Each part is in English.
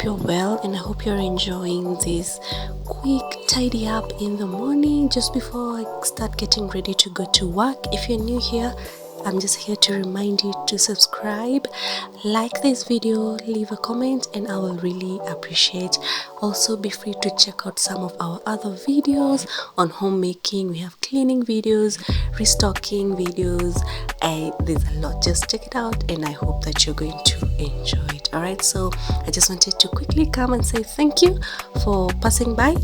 you're well, and I hope you're enjoying this quick tidy up in the morning just before I start getting ready to go to work. If you're new here, I'm just here to remind you to subscribe, like this video, leave a comment, and I will really appreciate. Also, be free to check out some of our other videos on homemaking. We have cleaning videos, restocking videos, and there's a lot. Just check it out, and I hope that you're going to enjoy it. All right, so I just wanted to quickly come and say thank you for passing by.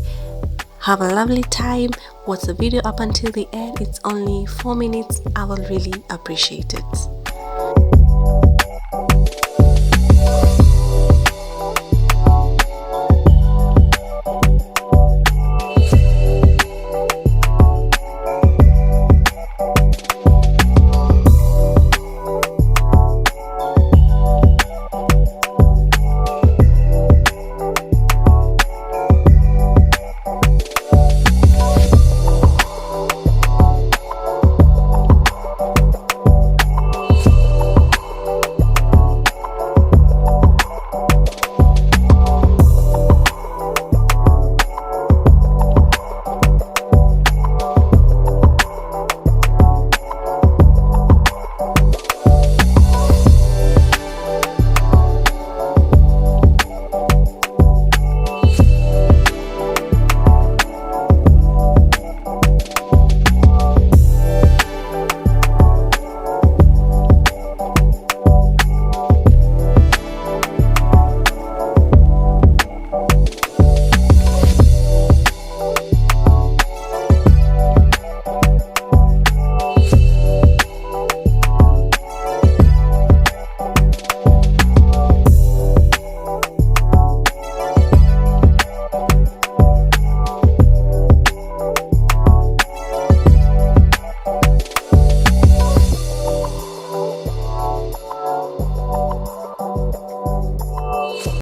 Have a lovely time. Watch the video up until the end. It's only 4 minutes. I will really appreciate it.